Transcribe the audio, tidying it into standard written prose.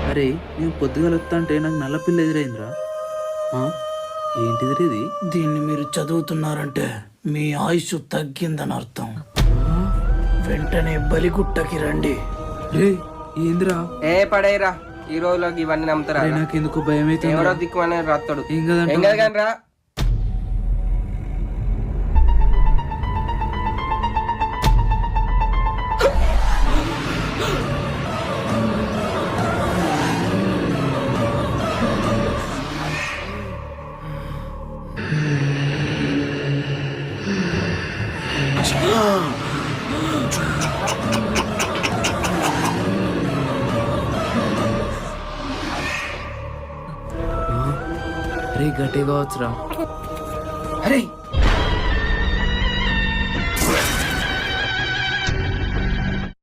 అరే నేను పొద్దుగాల వస్తా అంటే నాకు నల్ల పిల్ల ఎదురైందిరా. ఆ, ఏంటిది ఇది? దీన్ని మీరు చదువుతున్నారంటే మీ ఆయుష్ తగ్గిందని అర్థం. వెంటనే బలిగుట్టకి రండి. రే ఏందిరా? ఏ పడేరా ఈ రోజులోకి ఇవన్నీ నమ్ముతారా? అరే నాకు ఎందుకు భయం అవుతుంది. ఎవరో దిక్కుమనే రాస్తాడు. ఏం కదంట? ఏం కాదు కానీ రా. రే గట్టిగా వచ్చురా. అరే